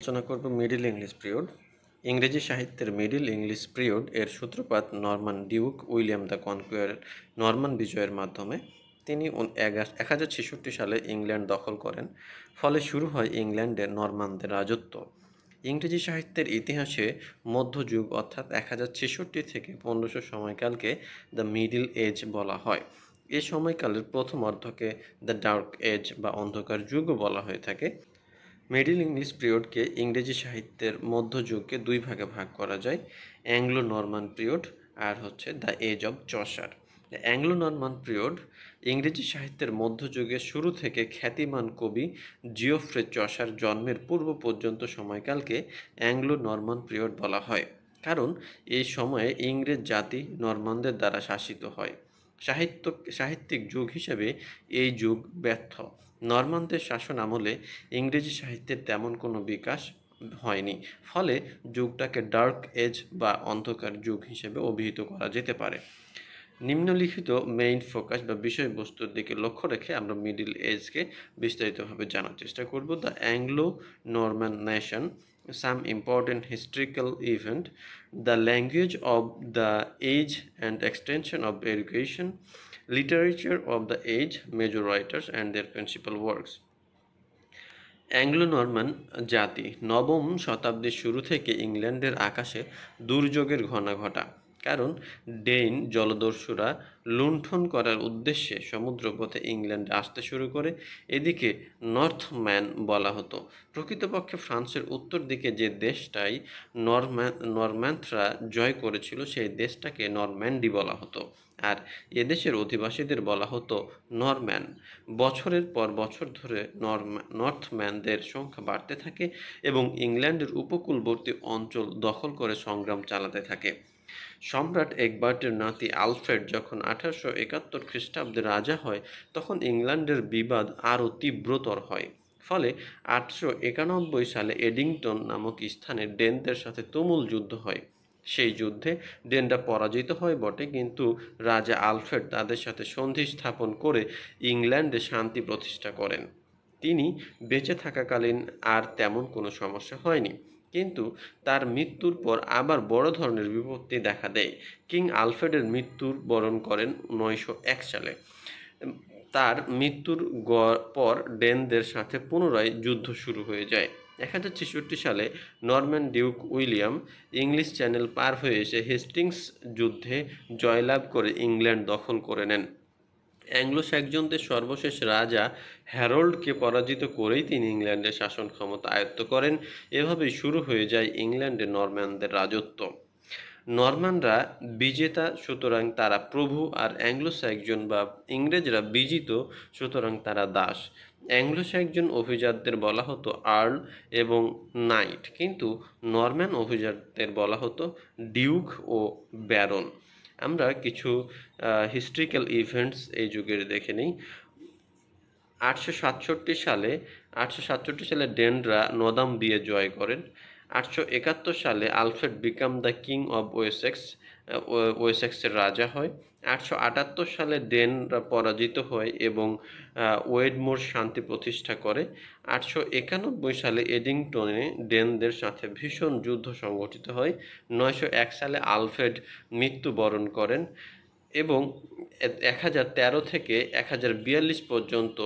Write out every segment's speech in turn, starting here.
আলোচনা করব middle English period. ইংরেজি সাহিত্যের মিডল ইংলিশ পিরিয়ড এর সূত্রপাত নরমান ডিউক উইলিয়াম দ্য কনকুয়ারের নরমান বিজয়ের মাধ্যমে। তিনি 1066 সালে ইংল্যান্ড দখল করেন, ফলে শুরু হয় ইংল্যান্ডের নরমানদের রাজত্ব। ইংরেজি সাহিত্যের ইতিহাসে মধ্যযুগ অর্থাৎ 1066 থেকে 1500 সময়কালকে দ্য মিডল এজ বলা হয়। এই সময়কালের প্রথম অর্ধকে দ্য ডার্ক এজ বা অন্ধকার যুগও বলা হয়ে থাকে। মিডল ইংলিশ পিরিয়ডকে ইংরেজি সাহিত্যের মধ্যযুগকে দুই ভাগে ভাগ করা যায়, অ্যাংলো নরমান পিরিয়ড আর হচ্ছে the age of Chaucer. Anglo Norman period ইংরেজি সাহিত্যের মধ্যযুগের শুরু থেকে খ্যাতিমান কবি জিওফ্রে চসার জন্মের পূর্ব পর্যন্ত সময়কালকে অ্যাংলো নরমান পিরিয়ড বলা হয়, কারণ এই সময়ে ইংরেজ জাতি নরমানদের দ্বারা শাসিত হয়। সাহিত্যিক যুগ হিসেবে এই যুগ ব্যর্থ। নরমানদের শাসন আমলে ইংরেজি সাহিত্যের তেমন কোনো বিকাশ হয়নি, ফলে যুগটাকে ডার্ক এজ বা অন্ধকার যুগ হিসেবে অভিহিত করা যেতে পারে। নিম্নলিখিত মেইন ফোকাস বা বিষয়বস্তুর দিকে লক্ষ্য রেখে আমরা মিডল এজকে বিস্তারিতভাবে জানার চেষ্টা করব। The Anglo Norman nation, some important historical event, the language of the age and extension of education, literature of the age, major writers and their principal works. Anglo Norman জাতি নবম শতাব্দীর শুরু থেকে ইংল্যান্ডের আকাশে দুর্যোগের ঘটা, কারণ ডেইন জলদস্যুরা লুণ্ঠন করার উদ্দেশ্যে সমুদ্রপথে ইংল্যান্ডে আসতে শুরু করে। এদিকে নর্থম্যান বলা হতো। প্রকৃতপক্ষে ফ্রান্সের উত্তর দিকে যে দেশটাই নরম্যানরা জয় করেছিল সেই দেশটাকে নরম্যান্ডি বলা হতো, আর এদেশের অধিবাসীদের বলা হতো নরম্যান। বছরের পর বছর ধরে নর্থম্যানদের সংখ্যা বাড়তে থাকে এবং ইংল্যান্ডের উপকূলবর্তী অঞ্চল দখল করে সংগ্রাম চালাতে থাকে। সম্রাট একবার্টের নাতি আলফ্রেড যখন 1871 খ্রিস্টাব্দে রাজা হয়, তখন ইংল্যান্ডের বিবাদ আরও তীব্রতর হয়। ফলে 891 সালে এডিংটন নামক স্থানে ডেনদের সাথে তুমুল যুদ্ধ হয়। সেই যুদ্ধে ডেনরা পরাজিত হয় বটে, কিন্তু রাজা আলফ্রেড তাদের সাথে সন্ধি স্থাপন করে ইংল্যান্ডে শান্তি প্রতিষ্ঠা করেন। তিনি বেঁচে থাকাকালীন আর তেমন কোনো সমস্যা হয়নি, কিন্তু তার মৃত্যুর পর আবার বড় ধরনের বিপত্তি দেখা দেয়। কিং আলফ্রেডের মৃত্যুর বরণ করেন 901 সালে। তার মৃত্যুর পর ডেনদের সাথে পুনরায় যুদ্ধ শুরু হয়ে যায়। 1066 সালে Norman duke William English channel পার হয়ে এসে হেস্টিংস যুদ্ধে জয়লাভ করে ইংল্যান্ড দখল করে নেন। অ্যাংলো স্যাক্সনদের সর্বশেষ রাজা হ্যারল্ডকে পরাজিত করেই তিনি ইংল্যান্ডের শাসন ক্ষমতা আয়ত্ত করেন। এভাবেই শুরু হয়ে যায় ইংল্যান্ডে নরম্যানদের রাজত্ব। নরমানরা বিজেতা, সুতরাং তারা প্রভু, আর অ্যাংলো স্যাক্সন বা ইংরেজরা বিজিত, সুতরাং তারা দাস। অ্যাংলো স্যাক্সন অভিজাতদের বলা হতো আর্ল এবং নাইট, কিন্তু নরম্যান অভিজাতদের বলা হতো ডিউক ও ব্যারন। আমরা কিছু হিস্ট্রিক্যাল ইভেন্টস এই যুগের দেখে নিই। 867 সালে ডেনরা নদামবিয়ে জয় করেন। 871 সালে Alfred became the king of ওয়েসেক্সের রাজা হয়। 878 সালে ডেনরা পরাজিত হয় এবং ওয়েডমোর শান্তি প্রতিষ্ঠা করে। 891 সালে এডিংটনে ডেনদের সাথে ভীষণ যুদ্ধ সংঘটিত হয়। 901 সালে আলফ্রেড মৃত্যুবরণ করেন এবং 1013 থেকে 1042 পর্যন্ত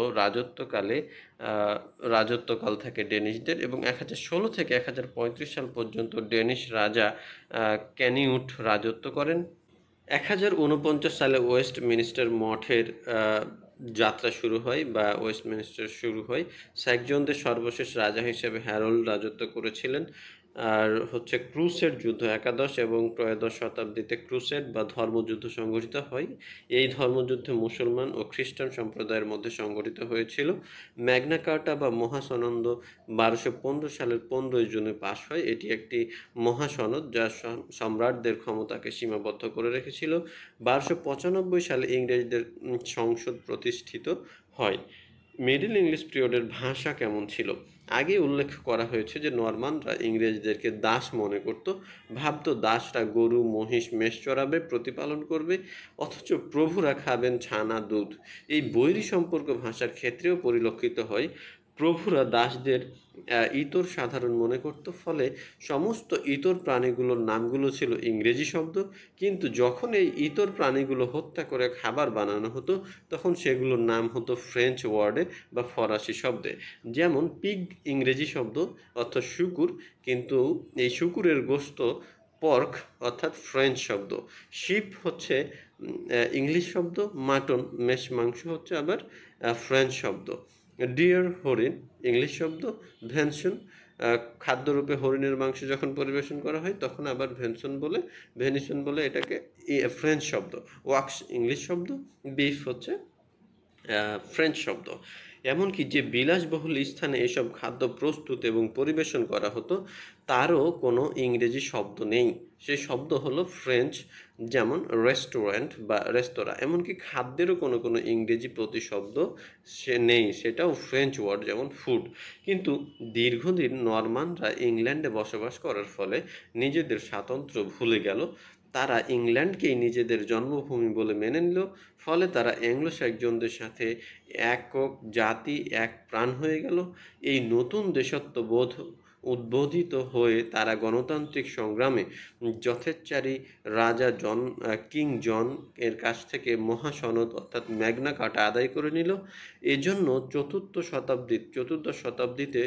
রাজত্বকাল থাকে ডেনিশদের, এবং 1016 থেকে 1035 সাল পর্যন্ত ডেনিশ রাজা ক্যানিউট রাজত্ব করেন। 1049 সালে ওয়েস্টমিনিস্টার মঠের যাত্রা শুরু হয় বা ওয়েস্টমিনিস্টার শুরু হয়। স্যাক্সনদের সর্বশেষ রাজা হিসেবে হ্যারল্ড রাজত্ব করেছিলেন। আর হচ্ছে ক্রুসেড যুদ্ধ 11 এবং ত্রয়োদশ শতাব্দীতে ক্রুসেড বা ধর্মযুদ্ধ সংঘটিত হয়। এই ধর্মযুদ্ধে মুসলমান ও খ্রিস্টান সম্প্রদায়ের মধ্যে সংঘটিত হয়েছিল। ম্যাগনা কার্টা বা মহাসনদ 1215 সালের 15 জুনে পাশ হয়। এটি একটি মহাসনদ যা সম্রাটদের ক্ষমতাকে সীমাবদ্ধ করে রেখেছিল। 1295 সালে ইংরেজদের সংসদ প্রতিষ্ঠিত হয়। মিডল ইংলিশ পিরিয়ডের ভাষা কেমন ছিল? আগে উল্লেখ করা হয়েছে যে নরমানরা ইংরেজদেরকে দাস মনে করত, ভাবত দাসরা গরু, মহিষ, মেষ চড়াবে, প্রতিপালন করবে, অথচ প্রভুরা খাবেন ছানা, দুধ। এই বৈরী সম্পর্ক ভাষার ক্ষেত্রেও পরিলক্ষিত হয়। প্রভুরা দাসদের ইতর সাধারণ মনে করত, ফলে সমস্ত ইতর প্রাণীগুলোর নামগুলো ছিল ইংরেজি শব্দ। কিন্তু যখন এই ইতর প্রাণীগুলো হত্যা করে খাবার বানানো হতো, তখন সেগুলোর নাম হতো ফ্রেঞ্চ ওয়ার্ডে বা ফরাসি শব্দে। যেমন পিগ ইংরেজি শব্দ অর্থাৎ শুকুর, কিন্তু এই শুকুরের গোশত পর্ক অর্থাৎ ফ্রেঞ্চ শব্দ। শিপ হচ্ছে ইংলিশ শব্দ, মাটন মেষ মাংস হচ্ছে আবার ফ্রেঞ্চ শব্দ। ডিয়ার হরিণ ইংলিশ শব্দ, ভেনসন খাদ্যরূপে হরিণের মাংস যখন পরিবেশন করা হয় তখন আবার ভেনিসন বলে এটাকে ফ্রেঞ্চ শব্দ। ওয়াক্স ইংলিশ শব্দ, বিফ হচ্ছে ফ্রেঞ্চ শব্দ। এমনকি যে বিলাসবহুল স্থানে এসব খাদ্য প্রস্তুত এবং পরিবেশন করা হতো তারও কোনো ইংরেজি শব্দ নেই, সেই শব্দ হলো ফ্রেঞ্চ। যেমন রেস্টুরেন্ট বা রেস্তোরাঁ, এমনকি খাদ্যেরও কোনো কোনো ইংরেজি প্রতিশব্দ সে নেই, সেটাও ফ্রেঞ্চ ওয়ার্ড, যেমন ফুড। কিন্তু দীর্ঘদিন নরমানরা ইংল্যান্ডে বসবাস করার ফলে নিজেদের স্বাতন্ত্র্য ভুলে গেল। তারা ইংল্যান্ডকেই নিজেদের জন্মভূমি বলে মেনে নিল। ফলে তারা অ্যাংলো সাক্সনদের সাথে একক জাতি, এক প্রাণ হয়ে গেল। এই নতুন দেশত্ববোধ উদ্বোধিত হয়ে তারা গণতান্ত্রিক সংগ্রামে যথেচ্ছারি রাজা কিং জন এর কাছ থেকে মহাসনদ অর্থাৎ ম্যাগনা কার্টা আদায় করে নিল। এজন্য চতুর্দশ শতাব্দীতে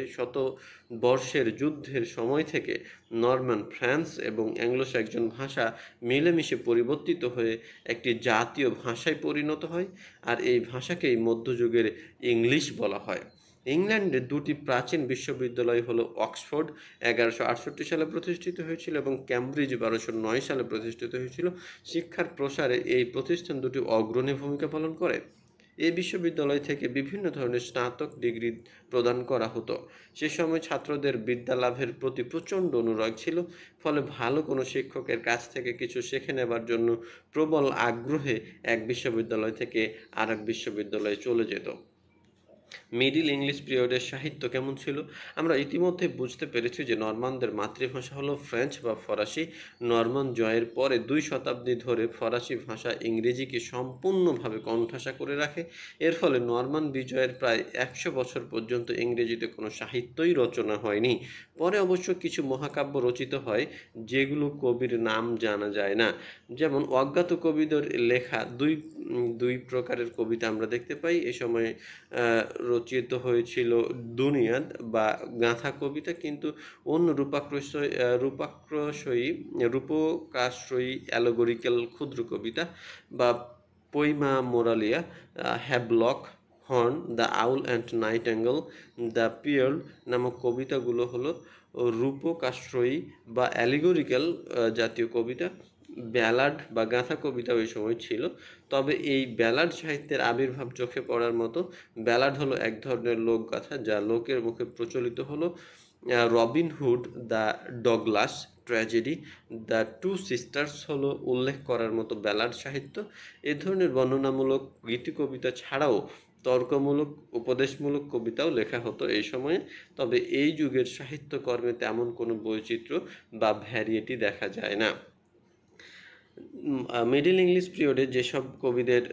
বর্ষের যুদ্ধের সময় থেকে নরমান ফ্রান্স এবং অ্যাংলো সাক্সন ভাষা মিলেমিশে পরিবর্তিত হয়ে একটি জাতীয় ভাষায় পরিণত হয়, আর এই ভাষাকেই মধ্যযুগের ইংলিশ বলা হয়। ইংল্যান্ডের দুটি প্রাচীন বিশ্ববিদ্যালয় হলো অক্সফোর্ড 1168 সালে প্রতিষ্ঠিত হয়েছিল এবং ক্যামব্রিজ 1209 সালে প্রতিষ্ঠিত হয়েছিল। শিক্ষার প্রসারে এই প্রতিষ্ঠান দুটি অগ্রণী ভূমিকা পালন করে। এই বিশ্ববিদ্যালয় থেকে বিভিন্ন ধরনের স্নাতক ডিগ্রি প্রদান করা হতো। সে সময় ছাত্রদের বিদ্যা লাভের প্রতি প্রচণ্ড অনুরাগ ছিল, ফলে ভালো কোনো শিক্ষকের কাছ থেকে কিছু শিখে নেবার জন্য প্রবল আগ্রহে এক বিশ্ববিদ্যালয় থেকে আর এক বিশ্ববিদ্যালয়ে চলে যেত। মিডিল ইংলিশ পিরিয়ডের সাহিত্য কেমন ছিল? আমরা ইতিমধ্যে বুঝতে পেরেছি যে নরমানদের মাতৃভাষা হলো ফ্রেঞ্চ বা ফরাসি। নরমান জয়ের পরে 2 শতাব্দী ধরে ফরাসি ভাষা ইংরেজিকে সম্পূর্ণভাবে কোণঠাসা করে রাখে। এর ফলে নরমান বিজয়ের প্রায় 100 বছর পর্যন্ত ইংরেজিতে কোনো সাহিত্যই রচনা হয়নি। পরে অবশ্য কিছু মহাকাব্য রচিত হয়, যেগুলো কবির নাম জানা যায় না। যেমন অজ্ঞাত কবিদের লেখা দুই প্রকারের কবিতা আমরা দেখতে পাই। এ সময় রচিত হয়েছিল দুনিয়াদ বা গাঁথা কবিতা, কিন্তু অন্য রূপকাশ্রয়ী অ্যালগোরিক্যাল ক্ষুদ্র কবিতা বা Poema Moralia, Havelok Horn, the owl and nightingale, the pearl নামক কবিতাগুলো হলো রূপকাশ্রয়ী বা অ্যালিগোরিক্যাল জাতীয় কবিতা। ব্যালাড বা গাঁথা কবিতা ওই সময় ছিল, তবে এই ব্যালাড সাহিত্যের আবির্ভাব চোখে পড়ার মতো। ব্যালাড হলো এক ধরনের লোকগাথা যা লোকের মুখে প্রচলিত হলো। Robin Hood, the Douglas tragedy, the two sisters হলো উল্লেখ করার মতো ব্যালাড সাহিত্য। এ ধরনের বর্ণনামূলক গীতিকবিতা ছাড়াও তর্কমূলক, উপদেশমূলক কবিতাও লেখা হতো এই সময়ে। তবে এই যুগের সাহিত্যকর্মে তেমন কোনো বৈচিত্র্য বা ভ্যারিয়েটি দেখা যায় না। মিডল ইংলিশ পিরিয়ডে যেসব কবিদের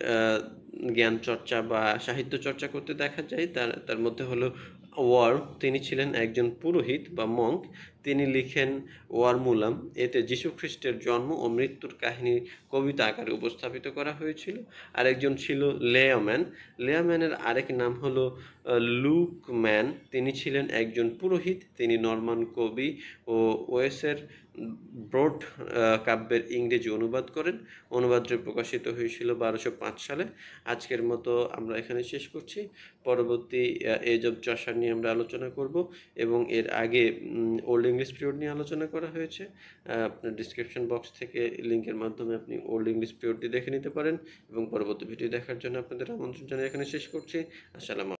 জ্ঞান চর্চা বা সাহিত্য চর্চা করতে দেখা যায় তার মধ্যে হলো ওয়ার্ম। তিনি ছিলেন একজন পুরোহিত বা মঙ্ক। তিনি লিখেন ওয়ারমুলাম। এতে যীশুখ্রিস্টের জন্ম ও মৃত্যুর কাহিনী কবিতা আকারে উপস্থাপিত করা হয়েছিল। আরেকজন ছিল লেয়াম্যান। লেয়াম্যানের আরেক নাম হলো লুকম্যান। তিনি ছিলেন একজন পুরোহিত। তিনি নরমান কবি ও ওয়েসের ব্রড কাব্যের ইংরেজি অনুবাদ করেন। অনুবাদটি প্রকাশিত হয়েছিল 1205 সালে। আজকের মতো আমরা এখানে শেষ করছি। পরবর্তী এজ অব চসার নিয়ে আমরা আলোচনা করব, এবং এর আগে ওল্ড ইংলিশ পিরিয়ড নিয়ে আলোচনা করা হয়েছে। আপনার ডিসক্রিপশন বক্স থেকে লিঙ্কের মাধ্যমে আপনি ওল্ড ইংলিশ পিরিয়ডটি দেখে নিতে পারেন, এবং পরবর্তী ভিডিও দেখার জন্য আপনাদের আমন্ত্রণ জানিয়ে এখানে শেষ করছি। আসসালামু